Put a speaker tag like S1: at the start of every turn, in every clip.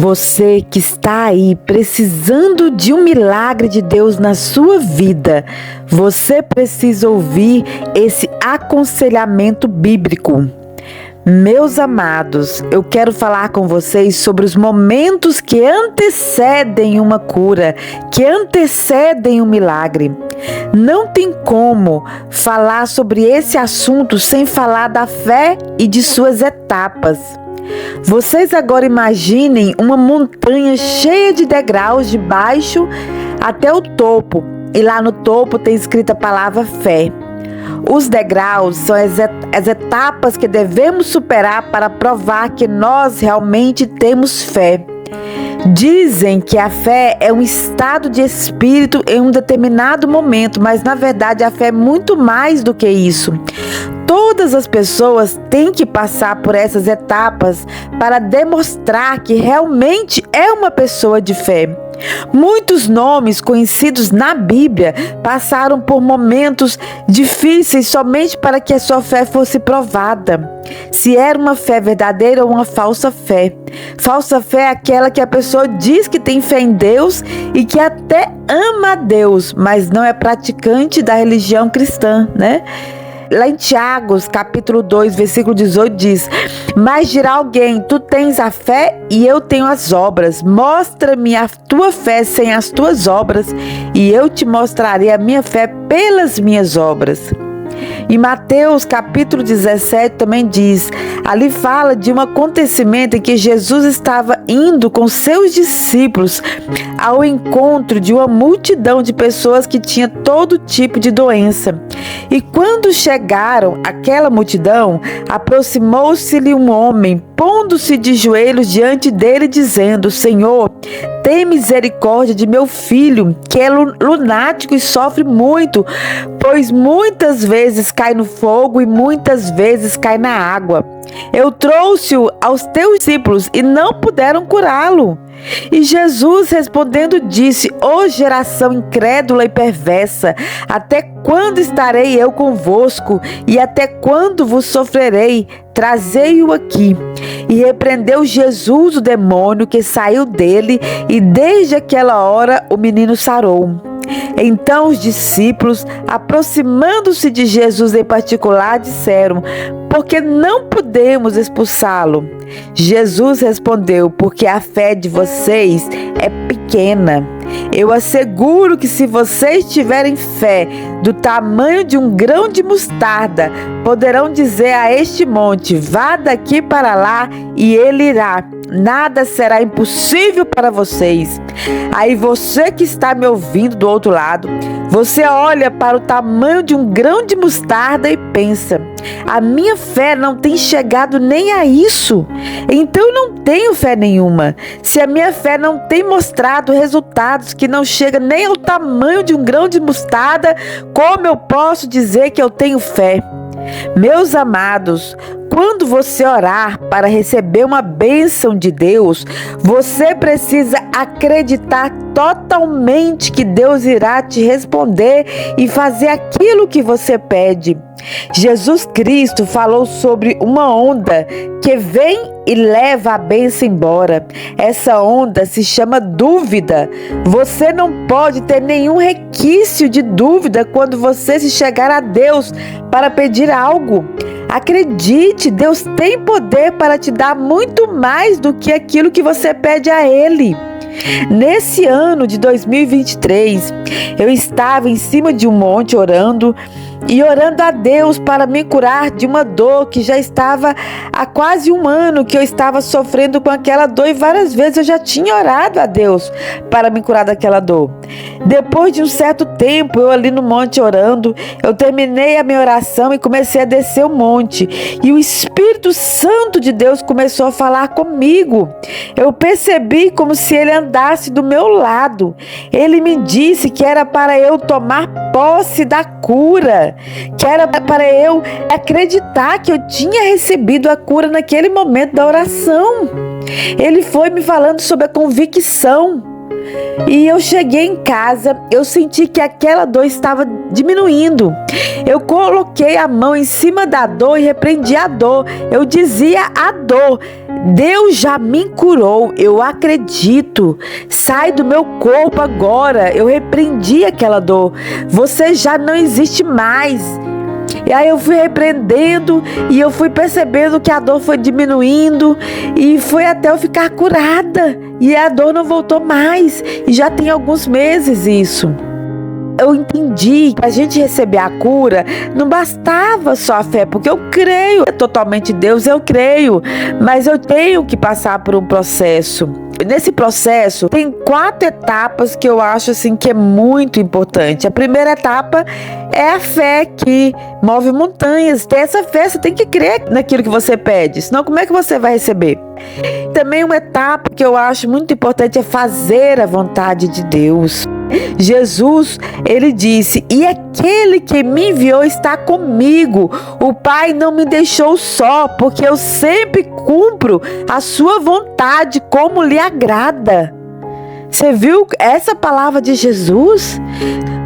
S1: Você que está aí precisando de um milagre de Deus na sua vida, você precisa ouvir esse aconselhamento bíblico. Meus amados, eu quero falar com vocês sobre os momentos que antecedem uma cura, que antecedem um milagre. Não tem como falar sobre esse assunto sem falar da fé e de suas etapas. Vocês agora imaginem uma montanha cheia de degraus de baixo até o topo, e lá no topo tem escrita a palavra fé. Os degraus são as etapas que devemos superar para provar que nós realmente temos fé. Dizem que a fé é um estado de espírito em um determinado momento, mas na verdade a fé é muito mais do que isso. Todas as pessoas têm que passar por essas etapas para demonstrar que realmente é uma pessoa de fé. Muitos nomes conhecidos na Bíblia passaram por momentos difíceis somente para que a sua fé fosse provada. Se era uma fé verdadeira ou uma falsa fé. Falsa fé é aquela que a pessoa diz que tem fé em Deus e que até ama a Deus, mas não é praticante da religião cristã, né? Lá em Tiago, capítulo 2, versículo 18 diz: mas dirá alguém, tu tens a fé e eu tenho as obras. Mostra-me a tua fé sem as tuas obras e eu te mostrarei a minha fé pelas minhas obras. Em Mateus capítulo 17 também diz, ali fala de um acontecimento em que Jesus estava indo com seus discípulos ao encontro de uma multidão de pessoas que tinha todo tipo de doença. E quando chegaram àquela multidão, aproximou-se-lhe um homem, pondo-se de joelhos diante dele, dizendo: Senhor, tem misericórdia de meu filho, que é lunático e sofre muito, pois muitas vezes cai no fogo e muitas vezes cai na água. Eu trouxe-o aos teus discípulos e não puderam curá-lo. E Jesus respondendo disse: ó geração incrédula e perversa, até quando estarei eu convosco e até quando vos sofrerei? Trazei-o aqui. E repreendeu Jesus o demônio que saiu dele, e desde aquela hora o menino sarou. Então os discípulos, aproximando-se de Jesus em particular, disseram: por que não podemos expulsá-lo? Jesus respondeu: porque a fé de vocês é pequena. Eu asseguro que se vocês tiverem fé do tamanho de um grão de mostarda, poderão dizer a este monte: vá daqui para lá, e ele irá. Nada será impossível para vocês. Aí você que está me ouvindo do outro lado, você olha para o tamanho de um grão de mostarda e pensa: a minha fé não tem chegado nem a isso. Então eu não tenho fé nenhuma. Se a minha fé não tem mostrado resultados que não chegam nem ao tamanho de um grão de mostarda, como eu posso dizer que eu tenho fé? Meus amados, quando você orar para receber uma bênção de Deus, você precisa acreditar totalmente que Deus irá te responder e fazer aquilo que você pede. Jesus Cristo falou sobre uma onda que vem e leva a bênção embora. Essa onda se chama dúvida. Você não pode ter nenhum resquício de dúvida quando você se chegar a Deus para pedir algo. Acredite, Deus tem poder para te dar muito mais do que aquilo que você pede a Ele. Nesse ano de 2023, eu estava em cima de um monte orando a Deus para me curar de uma dor que já estava há quase um ano que eu estava sofrendo com aquela dor, e várias vezes eu já tinha orado a Deus para me curar daquela dor. Depois de um certo tempo, eu ali no monte orando, eu terminei a minha oração e comecei a descer o monte, e o Espírito Santo de Deus começou a falar comigo. Eu percebi como se ele andasse do meu lado. Ele me disse que era para eu tomar posse da cura, que era para eu acreditar que eu tinha recebido a cura naquele momento da oração. Ele foi me falando sobre a convicção. E eu cheguei em casa, eu senti que aquela dor estava diminuindo. Eu coloquei a mão em cima da dor e repreendi a dor. Eu dizia a dor: Deus já me curou, eu acredito. Sai do meu corpo agora. Eu repreendi aquela dor. Você já não existe mais. E aí eu fui repreendendo e eu fui percebendo que a dor foi diminuindo e foi até eu ficar curada. E a dor não voltou mais. E já tem alguns meses isso. Eu entendi que para a gente receber a cura, não bastava só a fé, porque eu creio totalmente em Deus, eu creio, mas eu tenho que passar por um processo. Nesse processo, tem 4 etapas que eu acho assim que é muito importante. A primeira etapa é a fé que move montanhas. Ter essa fé, você tem que crer naquilo que você pede, senão como é que você vai receber? Também uma etapa que eu acho muito importante é fazer a vontade de Deus. Jesus, ele disse: e aquele que me enviou está comigo. O Pai não me deixou só, porque eu sempre cumpro a sua vontade como lhe agrada. Você viu essa palavra de Jesus?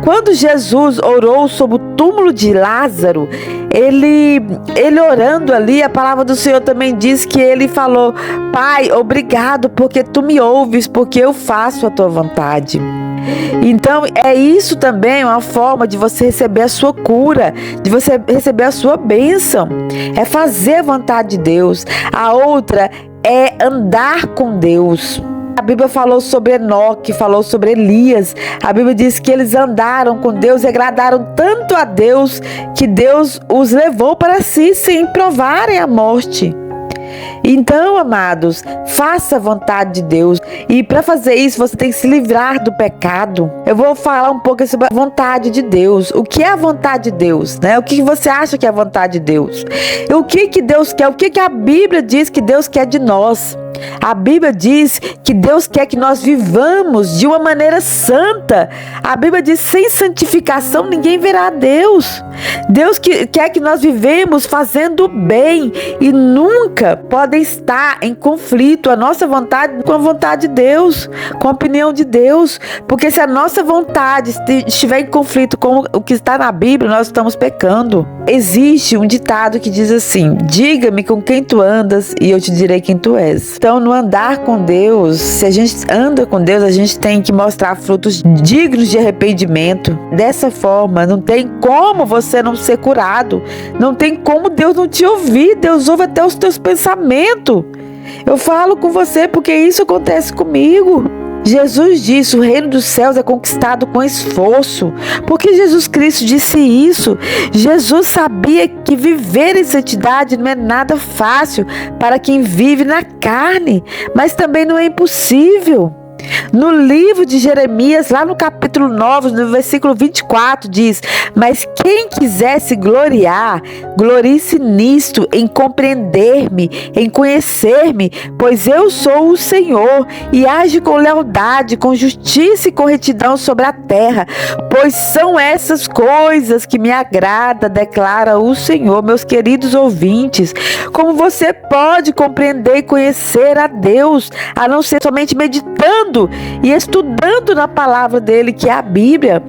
S1: Quando Jesus orou sobre o túmulo de Lázaro, ele orando ali, a palavra do Senhor também diz que ele falou: Pai, obrigado porque tu me ouves, porque eu faço a tua vontade. Então é isso também, uma forma de você receber a sua cura, de você receber a sua bênção, é fazer a vontade de Deus. A outra é andar com Deus. A Bíblia falou sobre Enoque, falou sobre Elias. A Bíblia diz que eles andaram com Deus e agradaram tanto a Deus que Deus os levou para si sem provarem a morte. Então, amados, faça a vontade de Deus. E para fazer isso, você tem que se livrar do pecado. Eu vou falar um pouco sobre a vontade de Deus. O que é a vontade de Deus, né? O que você acha que é a vontade de Deus? O que Deus quer? O que a Bíblia diz que Deus quer de nós? A Bíblia diz que Deus quer que nós vivamos de uma maneira santa. A Bíblia diz: sem santificação ninguém verá a Deus. Deus quer que nós vivemos fazendo bem e nunca podem estar em conflito a nossa vontade com a vontade de Deus, com a opinião de Deus. Porque se a nossa vontade estiver em conflito com o que está na Bíblia, nós estamos pecando. Existe um ditado que diz assim: diga-me com quem tu andas e eu te direi quem tu és. Então, no andar com Deus, se a gente anda com Deus, a gente tem que mostrar frutos dignos de arrependimento. Dessa forma, não tem como você não ser curado. Não tem como Deus não te ouvir. Deus ouve até os teus pensamentos. Eu falo com você porque isso acontece comigo. Jesus disse: o reino dos céus é conquistado com esforço. Por que Jesus Cristo disse isso? Jesus sabia que viver em santidade não é nada fácil para quem vive na carne, mas também não é impossível. No livro de Jeremias, lá no capítulo 9, no versículo 24, diz: mas quem quiser se gloriar, glorie-se nisto, em compreender-me, em conhecer-me, pois eu sou o Senhor, e age com lealdade, com justiça e com retidão sobre a terra, pois são essas coisas que me agrada, declara o Senhor. Meus queridos ouvintes, como você pode compreender e conhecer a Deus, a não ser somente meditando e estudando na palavra dele, que é a Bíblia?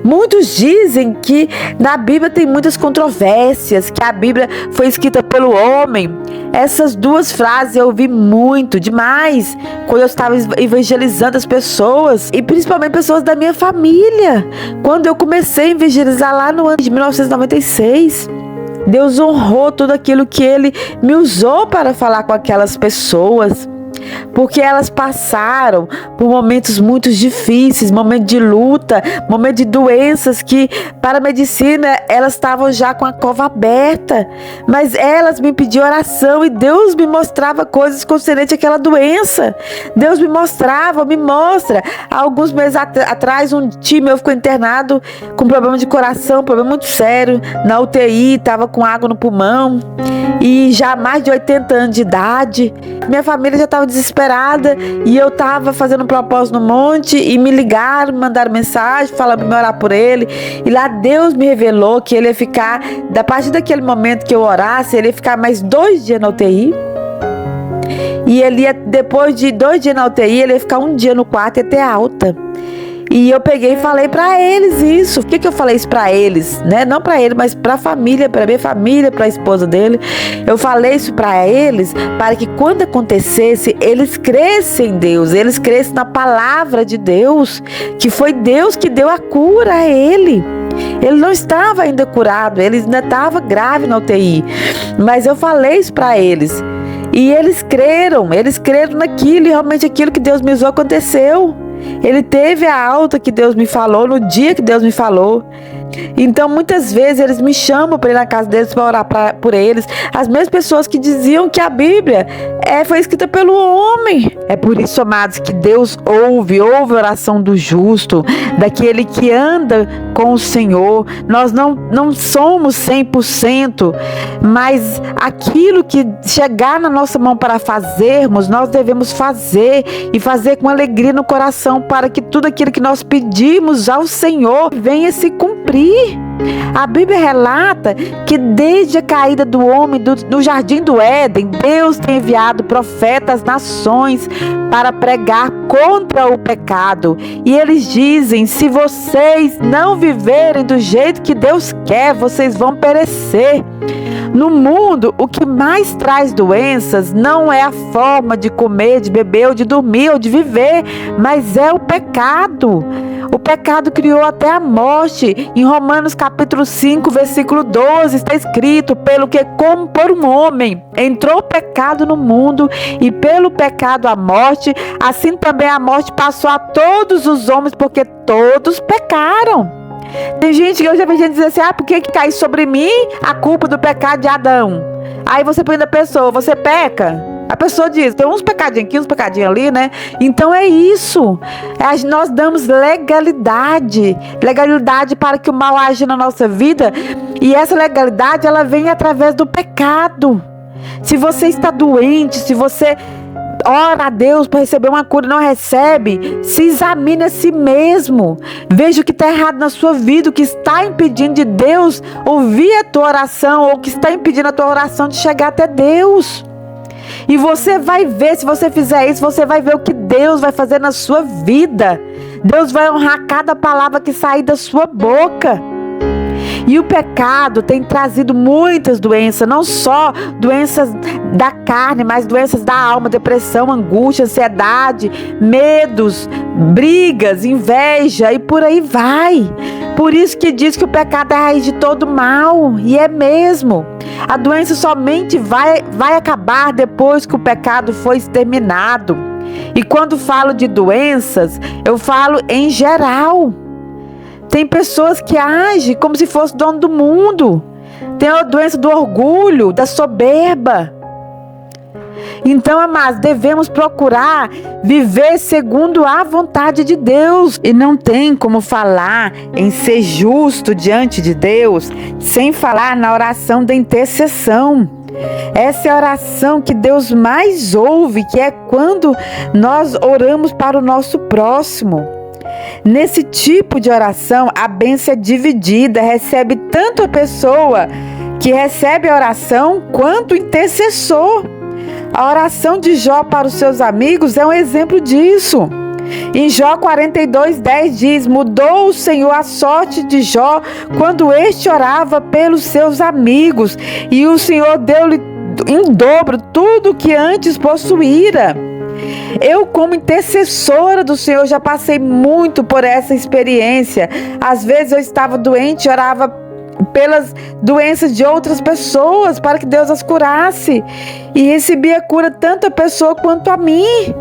S1: Muitos dizem que na Bíblia tem muitas controvérsias, que a Bíblia foi escrita pelo homem. Essas 2 frases eu ouvi muito, demais, quando eu estava evangelizando as pessoas, e principalmente pessoas da minha família, quando eu comecei a evangelizar lá no ano de 1996. Deus honrou tudo aquilo que Ele me usou para falar com aquelas pessoas, porque elas passaram por momentos muito difíceis, momentos de luta, momentos de doenças que para a medicina elas estavam já com a cova aberta, mas elas me pediam oração e Deus me mostrava coisas concernentes àquela doença. Deus me mostra. Há alguns meses atrás um tio meu ficou internado com problema de coração, problema muito sério, na UTI, estava com água no pulmão e já mais de 80 anos de idade. Minha família já estava desesperada e eu estava fazendo um propósito no monte e me ligaram, me mandaram mensagem falando para me orar por ele, e lá Deus me revelou que ele ia ficar, a partir daquele momento que eu orasse, ele ia ficar mais 2 dias na UTI, e ele ia, depois de 2 dias na UTI, ele ia ficar 1 dia no quarto e ia ter alta. E eu peguei e falei para eles isso. Por que eu falei isso para eles, né? Não para ele, mas para a família, para minha família, para a esposa dele. Eu falei isso para eles, para que quando acontecesse, eles crescem em Deus, eles crescem na palavra de Deus, que foi Deus que deu a cura a ele. Ele não estava ainda curado, ele ainda estava grave na UTI. Mas eu falei isso para eles. E eles creram naquilo, e realmente aquilo que Deus me usou aconteceu. Ele teve a alta que Deus me falou, no dia que Deus me falou. Então muitas vezes eles me chamam para ir na casa deles para orar por eles. As mesmas pessoas que diziam que a Bíblia foi escrita pelo homem. É por isso, amados, que Deus ouve a oração do justo, daquele que anda com o Senhor. Nós não somos 100%, mas aquilo que chegar na nossa mão para fazermos, nós devemos fazer, e fazer com alegria no coração, para que tudo aquilo que nós pedimos ao Senhor venha se cumprir. A Bíblia relata que desde a caída do homem no jardim do Éden, Deus tem enviado profetas às nações para pregar contra o pecado. E eles dizem: se vocês não viverem do jeito que Deus quer, vocês vão perecer. No mundo, o que mais traz doenças não é a forma de comer, de beber, ou de dormir, ou de viver, mas é o pecado. O pecado criou até a morte. Em Romanos capítulo 5, versículo 12, está escrito: pelo que, como por um homem entrou o pecado no mundo, e pelo pecado a morte, assim também a morte passou a todos os homens, porque todos pecaram. Tem gente que eu já vi gente dizer assim: por que cai sobre mim a culpa do pecado de Adão? Aí você põe da pessoa: você peca? A pessoa diz: tem uns pecadinhos aqui, uns pecadinhos ali, né? Então é isso. Nós damos legalidade para que o mal age na nossa vida. E essa legalidade, ela vem através do pecado. Se você está doente, se você ora a Deus para receber uma cura e não recebe, se examine a si mesmo. Veja o que está errado na sua vida, o que está impedindo de Deus ouvir a tua oração, ou o que está impedindo a tua oração de chegar até Deus. E você vai ver, se você fizer isso, você vai ver o que Deus vai fazer na sua vida. Deus vai honrar cada palavra que sair da sua boca. E o pecado tem trazido muitas doenças, não só doenças da carne, mas doenças da alma: depressão, angústia, ansiedade, medos, brigas, inveja, e por aí vai. Por isso que diz que o pecado é a raiz de todo mal, e é mesmo. A doença somente vai acabar depois que o pecado foi exterminado. E quando falo de doenças, eu falo em geral. Tem pessoas que agem como se fosse dono do mundo. Tem a doença do orgulho, da soberba. Então, amados, devemos procurar viver segundo a vontade de Deus. E não tem como falar em ser justo diante de Deus sem falar na oração da intercessão. Essa é a oração que Deus mais ouve, que é quando nós oramos para o nosso próximo. Nesse tipo de oração, a bênção é dividida, recebe tanto a pessoa que recebe a oração, quanto o intercessor. A oração de Jó para os seus amigos é um exemplo disso. Em Jó 42:10 diz: mudou o Senhor a sorte de Jó quando este orava pelos seus amigos, e o Senhor deu-lhe em dobro tudo o que antes possuíra. Eu, como intercessora do Senhor, já passei muito por essa experiência. Às vezes eu estava doente, orava pelas doenças de outras pessoas para que Deus as curasse, e recebia cura tanto a pessoa quanto a mim.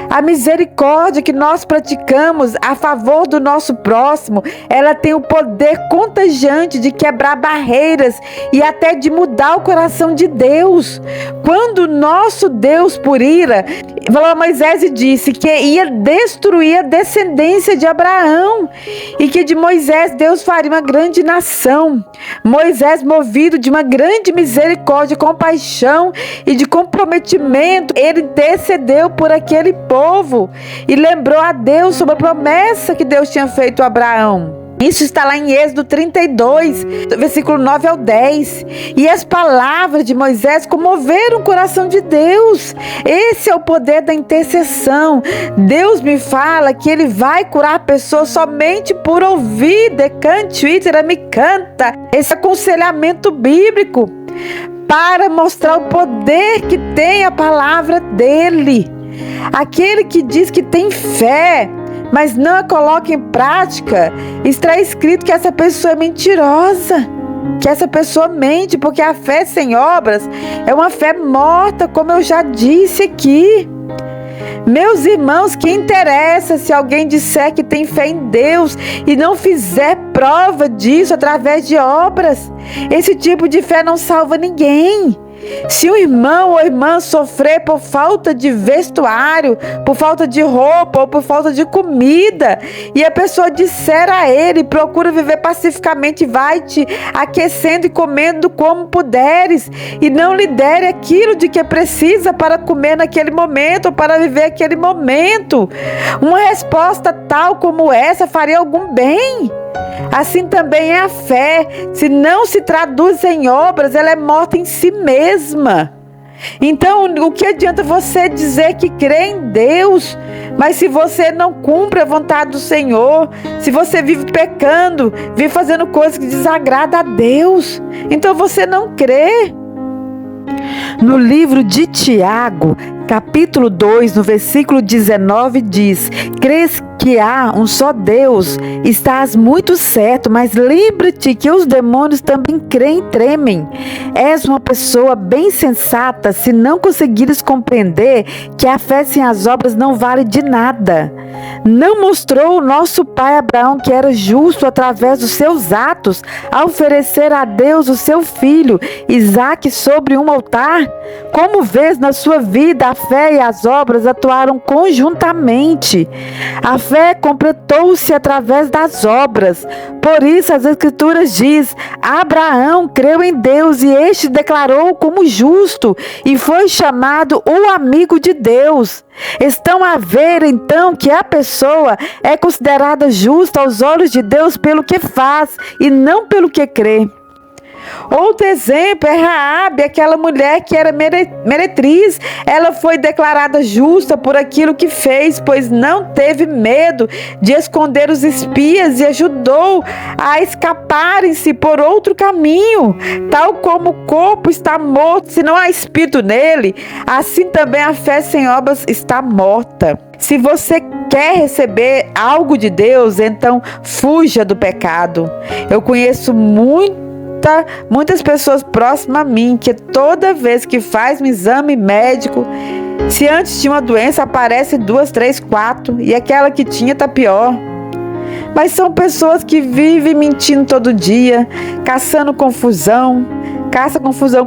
S1: A misericórdia que nós praticamos a favor do nosso próximo, ela tem o poder contagiante de quebrar barreiras e até de mudar o coração de Deus. Quando o nosso Deus, por ira, falou a Moisés e disse que ia destruir a descendência de Abraão, e que de Moisés Deus faria uma grande nação. Moisés, movido de uma grande misericórdia, compaixão e de comprometimento, ele intercedeu por aquele povo e lembrou a Deus sobre a promessa que Deus tinha feito a Abraão. Isso está lá em Êxodo 32, versículo 9 ao 10. E as palavras de Moisés comoveram o coração de Deus. Esse é o poder da intercessão. Deus me fala que Ele vai curar a pessoa somente por ouvir. Decante, ítera, me canta. Esse aconselhamento bíblico para mostrar o poder que tem a palavra dEle. Aquele que diz que tem fé, mas não a coloca em prática, está escrito que essa pessoa é mentirosa, que essa pessoa mente, porque a fé sem obras é uma fé morta, como eu já disse aqui. Meus irmãos, que interessa se alguém disser que tem fé em Deus e não fizer prova disso através de obras? Esse tipo de fé não salva ninguém. Se um irmão ou irmã sofrer por falta de vestuário, por falta de roupa ou por falta de comida, e a pessoa disser a ele: procura viver pacificamente, vai te aquecendo e comendo como puderes, e não lhe der aquilo de que precisa para comer naquele momento ou para viver aquele momento, uma resposta tal como essa faria algum bem? Assim também é a fé. Se não se traduz em obras, ela é morta em si mesma. Então, o que adianta você dizer que crê em Deus, mas se você não cumpre a vontade do Senhor, se você vive pecando, vive fazendo coisas que desagradam a Deus, então você não crê. No livro de Tiago, capítulo 2, no versículo 19, diz: crês que há um só Deus, estás muito certo, mas lembra-te que os demônios também creem e tremem. És uma pessoa bem sensata se não conseguires compreender que a fé sem as obras não vale de nada. Não mostrou o nosso pai Abraão que era justo através dos seus atos ao oferecer a Deus o seu filho Isaque sobre um altar? Como vês na sua vida, a fé e as obras atuaram conjuntamente. A fé completou-se através das obras. Por isso as Escrituras diz: Abraão creu em Deus e este declarou como justo e foi chamado o amigo de Deus. Estão a ver então que a pessoa é considerada justa aos olhos de Deus pelo que faz e não pelo que crê. Outro exemplo é Raabe, aquela mulher que era meretriz. Ela foi declarada justa por aquilo que fez, pois não teve medo de esconder os espias e ajudou a escaparem-se por outro caminho. Tal como o corpo está morto se não há espírito nele, assim também a fé sem obras está morta. Se você quer receber algo de Deus, então fuja do pecado. Eu conheço muitas pessoas próximas a mim que toda vez que faz um exame médico, se antes tinha uma doença, aparece 2, 3, 4 e aquela que tinha está pior. Mas são pessoas que vivem mentindo todo dia, caça confusão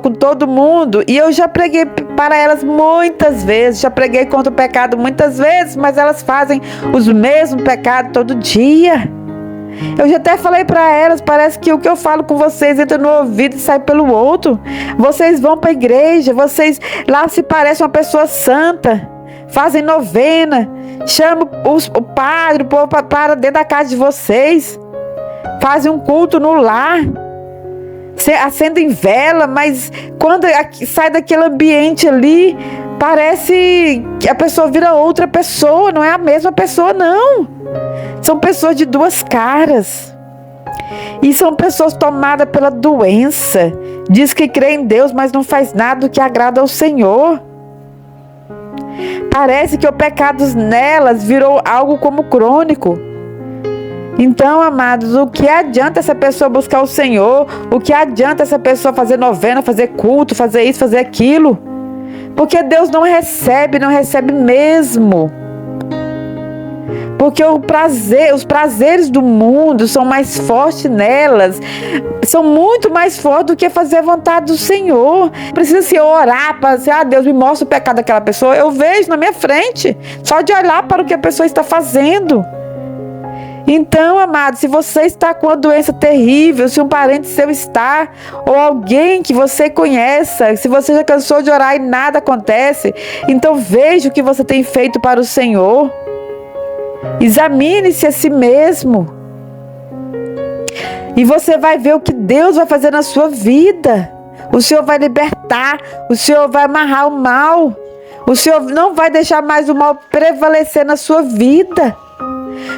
S1: com todo mundo. E eu já preguei para elas muitas vezes, já preguei contra o pecado muitas vezes, mas elas fazem os mesmos pecados todo dia. Eu já até falei para elas, parece que o que eu falo com vocês entra no ouvido e sai pelo outro. Vocês vão para a igreja, vocês lá se parecem uma pessoa santa, fazem novena, chamam o padre, o povo para dentro da casa de vocês, fazem um culto no lar, acendem vela, mas quando sai daquele ambiente ali, parece que a pessoa vira outra pessoa, não é a mesma pessoa não. São pessoas de duas caras. E são pessoas tomadas pela doença. Diz que crê em Deus, mas não faz nada do que agrada ao Senhor. Parece que o pecado nelas virou algo como crônico. Então, amados, o que adianta essa pessoa buscar o Senhor? O que adianta essa pessoa fazer novena, fazer culto, fazer isso, fazer aquilo? Porque Deus não recebe mesmo. Porque os prazeres do mundo são mais fortes nelas, são muito mais fortes do que fazer a vontade do Senhor. Precisa se orar para dizer: Deus, me mostra o pecado daquela pessoa. Eu vejo na minha frente, só de olhar para o que a pessoa está fazendo. Então, amado, se você está com uma doença terrível, se um parente seu está, ou alguém que você conheça, se você já cansou de orar e nada acontece, então veja o que você tem feito para o Senhor. Examine-se a si mesmo. E você vai ver o que Deus vai fazer na sua vida. O Senhor vai libertar, o Senhor vai amarrar o mal. O Senhor não vai deixar mais o mal prevalecer na sua vida.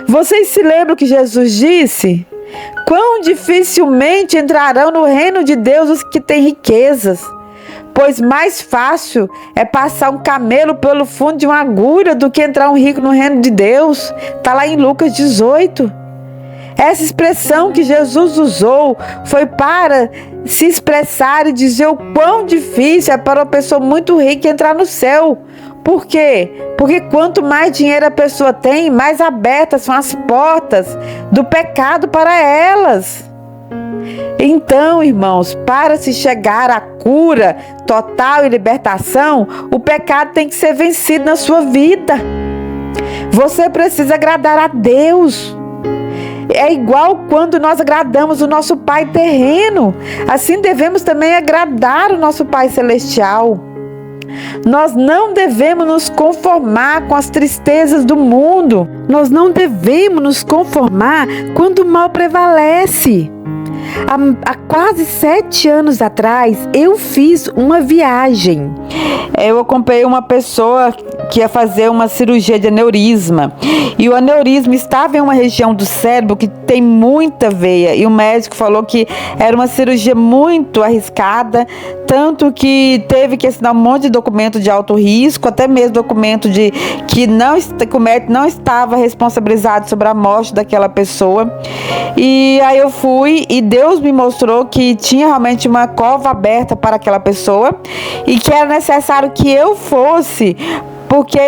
S1: Vocês se lembram que Jesus disse? Quão dificilmente entrarão no reino de Deus os que têm riquezas, pois mais fácil é passar um camelo pelo fundo de uma agulha do que entrar um rico no reino de Deus. Está lá em Lucas 18. Essa expressão que Jesus usou foi para se expressar e dizer o quão difícil é para uma pessoa muito rica entrar no céu. Por quê? Porque quanto mais dinheiro a pessoa tem, mais abertas são as portas do pecado para elas. Então, irmãos, para se chegar à cura total e libertação, o pecado tem que ser vencido na sua vida. Você precisa agradar a Deus. É igual quando nós agradamos o nosso Pai terreno. Assim devemos também agradar o nosso Pai celestial. Nós não devemos nos conformar com as tristezas do mundo. Nós não devemos nos conformar quando o mal prevalece. Há quase 7 anos atrás, eu fiz uma viagem. Eu acompanhei uma pessoa que ia fazer uma cirurgia de aneurisma. E o aneurisma estava em uma região do cérebro que tem muita veia. E o médico falou que era uma cirurgia muito arriscada, tanto que teve que assinar um monte de documento de alto risco, até mesmo documento de que o médico não estava responsabilizado sobre a morte daquela pessoa. E aí eu fui e Deus me mostrou que tinha realmente uma cova aberta para aquela pessoa e que era necessário que eu fosse, porque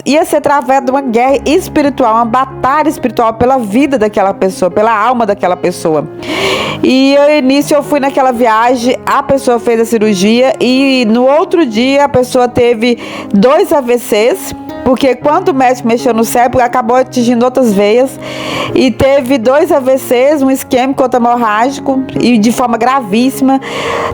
S1: ia ser através de uma guerra espiritual, uma batalha espiritual pela vida daquela pessoa, pela alma daquela pessoa. E no início eu fui naquela viagem, a pessoa fez a cirurgia e no outro dia a pessoa teve 2 AVCs, porque quando o médico mexeu no cérebro, acabou atingindo outras veias e teve 2 AVCs, um isquêmico, outro hemorrágico e de forma gravíssima.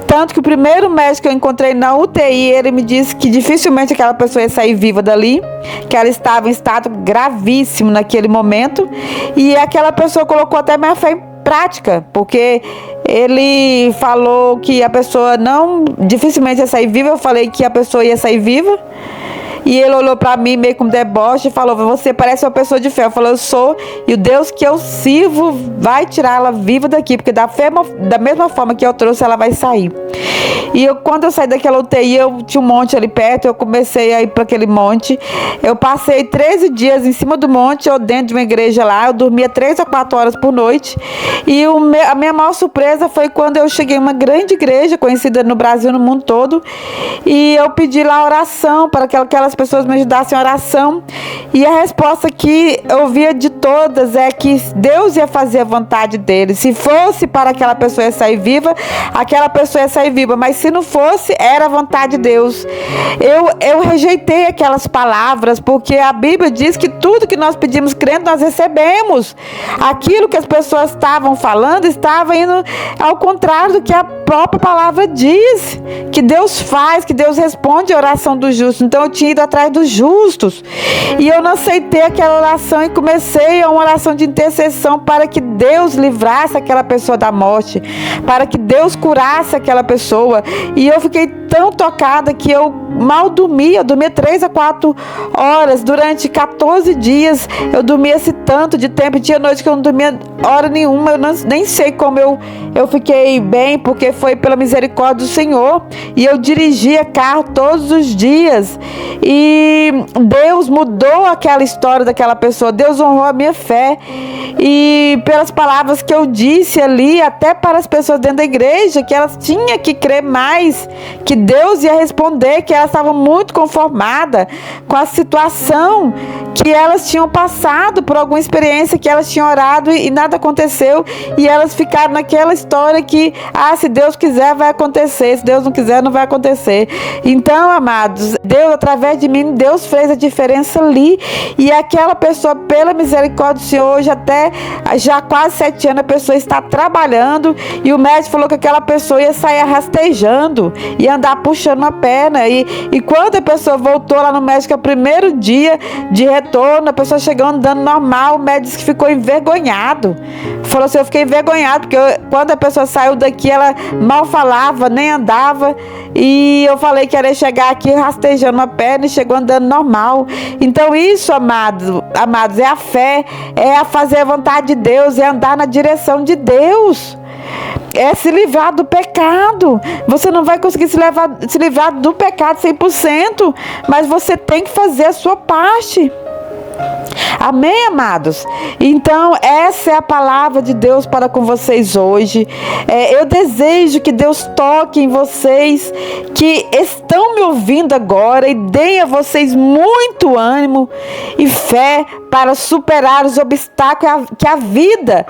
S1: Tanto que o primeiro médico que eu encontrei na UTI, ele me disse que dificilmente aquela pessoa ia sair viva dali, que ela estava em estado gravíssimo naquele momento e aquela pessoa colocou até minha fé em prática, porque ele falou que a pessoa dificilmente ia sair viva. Eu falei que a pessoa ia sair viva. E ele olhou para mim meio com deboche e falou: você parece uma pessoa de fé. Eu falei: eu sou, e o Deus que eu sirvo vai tirar ela viva daqui, porque da mesma forma que eu trouxe, ela vai sair. E quando eu saí daquela UTI, eu tinha um monte ali perto, eu comecei a ir para aquele monte. Eu passei 13 dias em cima do monte, ou dentro de uma igreja lá. Eu dormia 3 a 4 horas por noite. E a minha maior surpresa foi quando eu cheguei em uma grande igreja, conhecida no Brasil e no mundo todo. E eu pedi lá oração, para que aquelas pessoas me ajudassem em oração. E a resposta que eu via de todas é que Deus ia fazer a vontade dele. Se fosse para aquela pessoa ia sair viva, aquela pessoa ia sair viva. Mas se não fosse, era a vontade de Deus. Eu rejeitei aquelas palavras, porque a Bíblia diz que tudo que nós pedimos crendo, nós recebemos. Aquilo que as pessoas estavam falando, estava indo ao contrário do que a própria palavra diz. Que Deus faz, que Deus responde a oração do justo. Então eu tinha ido atrás dos justos. E eu não aceitei aquela oração e comecei uma oração de intercessão para que Deus livrasse aquela pessoa da morte, para que Deus curasse aquela pessoa. E eu fiquei tão tocada que eu mal dormia. Eu dormia 3 a 4 horas durante 14 dias. Eu dormia esse tanto de tempo. Tinha noite que eu não dormia hora nenhuma. Eu nem sei como eu fiquei bem, porque foi pela misericórdia do Senhor. E eu dirigia carro todos os dias. E Deus mudou aquela história daquela pessoa. Deus honrou a minha fé. E pelas palavras que eu disse ali, até para as pessoas dentro da igreja, que elas tinham que crer mais, que Deus ia responder, que elas estavam muito conformadas com a situação, que elas tinham passado por alguma experiência, que elas tinham orado e nada aconteceu, e elas ficaram naquela história que, se Deus quiser vai acontecer, se Deus não quiser não vai acontecer. Então, amados, Deus, através de mim, Deus fez a diferença ali, e aquela pessoa, pela misericórdia do Senhor, hoje até já quase 7 anos, a pessoa está trabalhando, e o médico falou que aquela pessoa ia sair rastejando, e andar tá puxando a perna. E quando a pessoa voltou lá no médico, o primeiro dia de retorno, a pessoa chegou andando normal, o médico disse que ficou envergonhado. Falou assim, eu fiquei envergonhado, porque quando a pessoa saiu daqui, ela mal falava, nem andava. E eu falei que era chegar aqui rastejando a perna e chegou andando normal. Então isso, amados, é a fé, é a fazer a vontade de Deus, é andar na direção de Deus. É se livrar do pecado. Você não vai conseguir se livrar do pecado 100%, mas você tem que fazer a sua parte. Amém, amados? Então, essa é a palavra de Deus para com vocês hoje. Eu desejo que Deus toque em vocês que estão me ouvindo agora e dê a vocês muito ânimo e fé para superar os obstáculos que a vida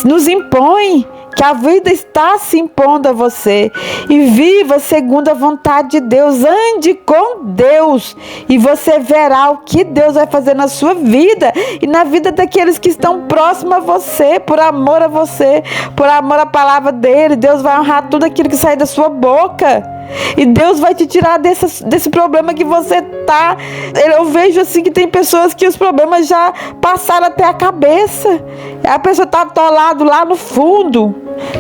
S1: nos impõe, que a vida está se impondo a você. E viva segundo a vontade de Deus. Ande com Deus e você verá o que Deus vai fazer na sua vida e na vida daqueles que estão próximos a você, por amor a você, por amor à palavra dele. Deus vai honrar tudo aquilo que sai da sua boca. E Deus vai te tirar desse problema que você tá. Eu vejo assim que tem pessoas que os problemas já passaram até a cabeça. A pessoa tá atolado lá no fundo.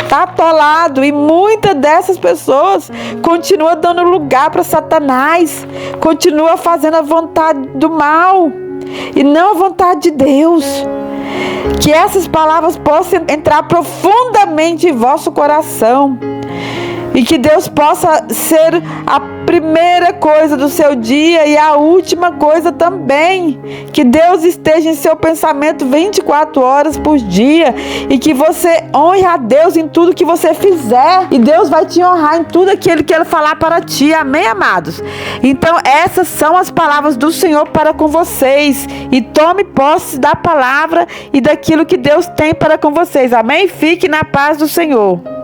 S1: Tá atolado. E muitas dessas pessoas continuam dando lugar para Satanás. Continua fazendo a vontade do mal e não a vontade de Deus. Que essas palavras possam entrar profundamente em vosso coração. E que Deus possa ser a primeira coisa do seu dia e a última coisa também. Que Deus esteja em seu pensamento 24 horas por dia. E que você honre a Deus em tudo que você fizer. E Deus vai te honrar em tudo aquilo que Ele falar para ti. Amém, amados? Então, essas são as palavras do Senhor para com vocês. E tome posse da palavra e daquilo que Deus tem para com vocês. Amém? Fique na paz do Senhor.